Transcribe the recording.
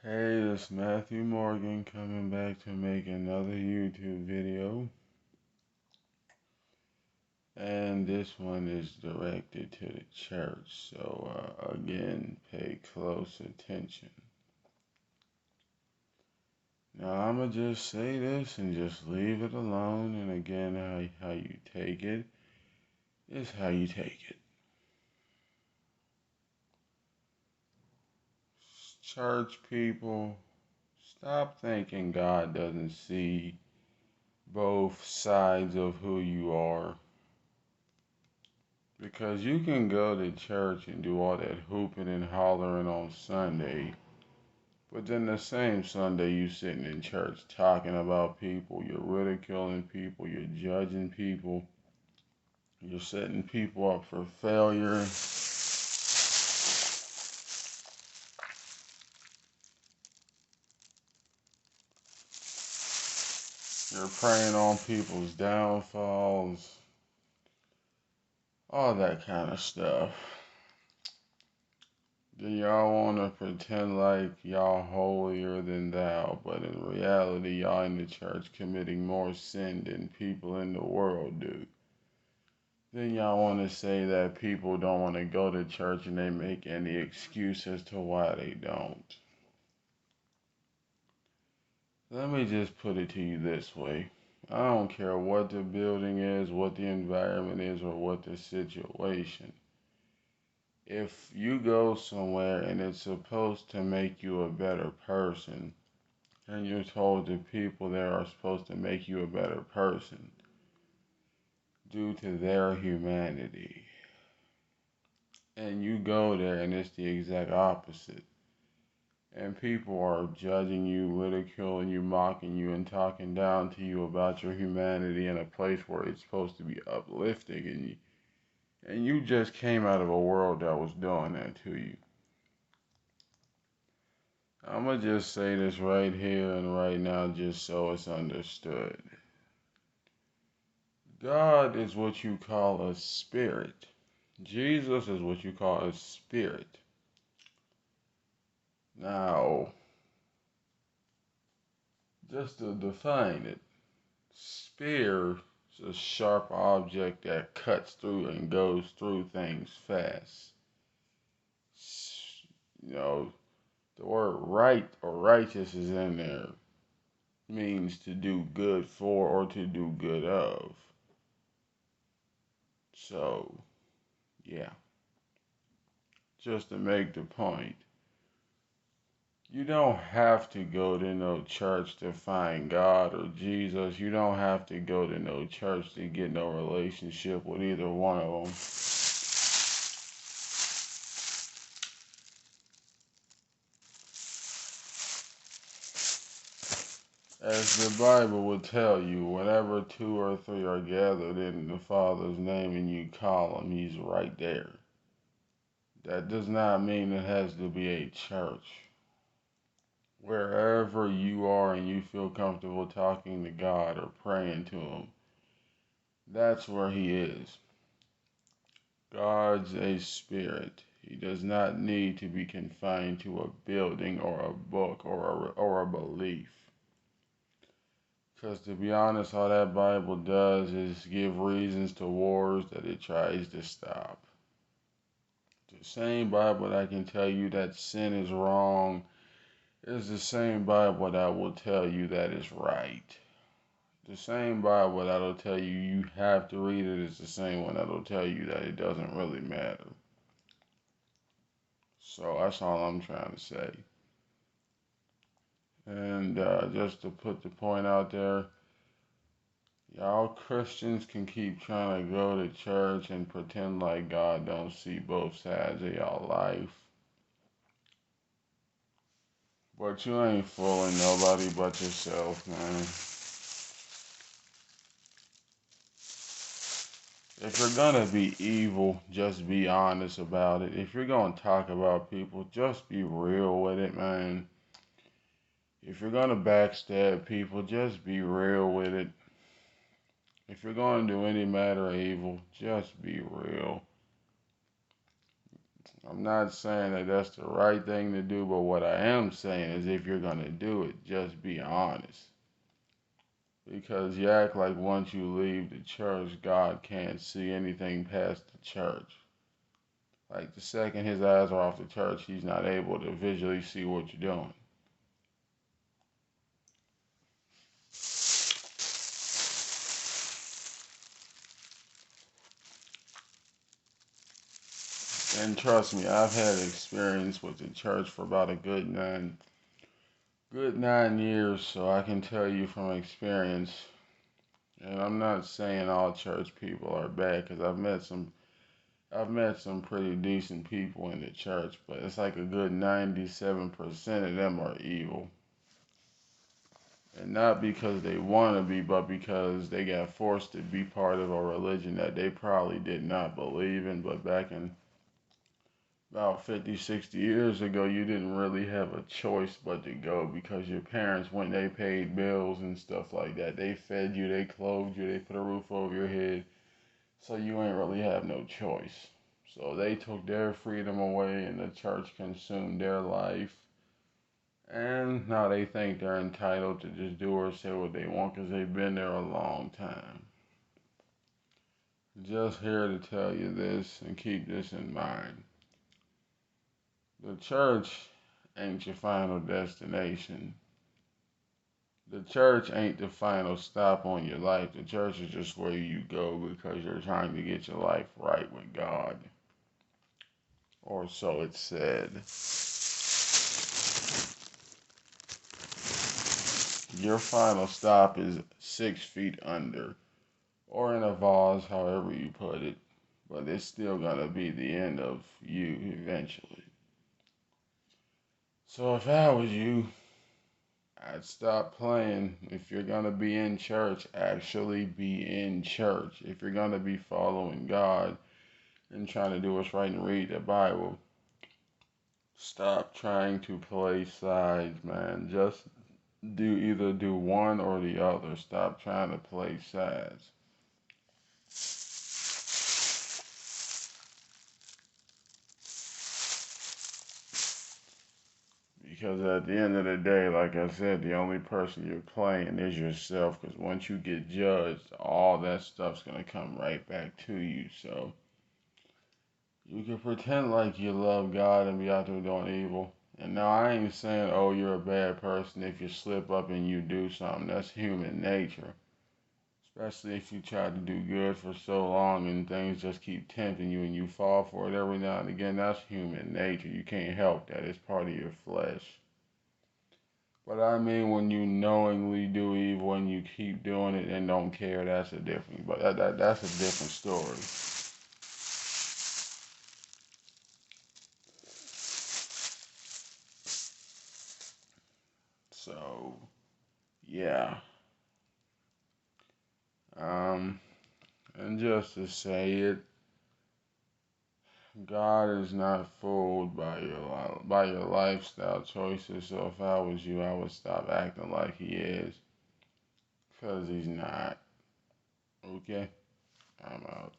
Hey, it's Matthew Morgan coming back to make another YouTube video. And this one is directed to the church. So, again, pay close attention. Now, I'm going to just say this and just leave it alone. And again, how you take it is how you take it. Church people, stop thinking God doesn't see both sides of who you are. Because you can go to church and do all that hooping and hollering on Sunday, but then the same Sunday you sitting in church talking about people, you're ridiculing people, you're judging people, you're setting people up for failure. You're preying on people's downfalls, all that kind of stuff. Then y'all want to pretend like y'all holier than thou, but in reality, y'all in the church committing more sin than people in the world do. Then y'all want to say that people don't want to go to church and they make any excuse as to why they don't. Let me just put it to you this way. I don't care what the building is, what the environment is, or what the situation. If you go somewhere and it's supposed to make you a better person, and you're told the people there are supposed to make you a better person due to their humanity, and you go there and it's the exact opposite, and people are judging you, ridiculing you, mocking you, and talking down to you about your humanity in a place where it's supposed to be uplifting, and you just came out of a world that was doing that to you. I'm going to just say this right here and right now just so it's understood. God is what you call a spirit. Jesus is what you call a spirit. Now, just to define it, spear is a sharp object that cuts through and goes through things fast. You know, the word right or righteous is in there. Means to do good for or to do good of. So, yeah. Just to make the point. You don't have to go to no church to find God or Jesus. You don't have to go to no church to get no relationship with either one of them. As the Bible would tell you, whenever two or three are gathered in the Father's name and you call him, he's right there. That does not mean it has to be a church. Wherever you are and you feel comfortable talking to God or praying to him, that's where he is. God's a spirit. He does not need to be confined to a building or a book or a belief. Because to be honest, all that Bible does is give reasons to wars that it tries to stop. The same Bible that can tell you that sin is wrong is the same Bible that will tell you that it's right. The same Bible that'll tell you you have to read it is the same one that'll tell you that it doesn't really matter. So that's all I'm trying to say. And just to put the point out there, y'all Christians can keep trying to go to church and pretend like God don't see both sides of y'all life. But you ain't fooling nobody but yourself, man. If you're gonna be evil, just be honest about it. If you're gonna talk about people, just be real with it, man. If you're gonna backstab people, just be real with it. If you're gonna do any matter of evil, just be real. I'm not saying that that's the right thing to do, but what I am saying is if you're going to do it, just be honest. Because you act like once you leave the church, God can't see anything past the church. Like the second his eyes are off the church, he's not able to visually see what you're doing. And trust me, I've had experience with the church for about a good nine years, so I can tell you from experience. And I'm not saying all church people are bad, because I've met some pretty decent people in the church, but it's like a good 97% of them are evil. And not because they want to be, but because they got forced to be part of a religion that they probably did not believe in. But back in about 50, 60 years ago, you didn't really have a choice but to go because your parents, when they paid bills and stuff like that, they fed you, they clothed you, they put a roof over your head. So you ain't really have no choice. So they took their freedom away and the church consumed their life. And now they think they're entitled to just do or say what they want because they've been there a long time. Just here to tell you this and keep this in mind. The church ain't your final destination. The church ain't the final stop on your life. The church is just where you go because you're trying to get your life right with God. Or so it's said. Your final stop is 6 feet under, or in a vase, however you put it. But it's still gonna be the end of you eventually. So if I was you, I'd stop playing. If you're gonna be in church, actually be in church. If you're gonna be following God and trying to do what's right and read the Bible, stop trying to play sides, man. Just either do one or the other. Stop trying to play sides. Because at the end of the day, like I said, the only person you're playing is yourself. Because once you get judged, all that stuff's going to come right back to you. So you can pretend like you love God and be out there doing evil. And now I ain't saying, oh, you're a bad person if you slip up and you do something. That's human nature. Especially if you try to do good for so long and things just keep tempting you and you fall for it every now and again. That's human nature. You can't help that. It's part of your flesh. But I mean, when you knowingly do evil and you keep doing it and don't care, that's a different. But that's a different story. So, yeah. Um, and just to say it, God is not fooled by your lifestyle choices. So if I was you, I would stop acting like He is, cause He's not. Okay, I'm out.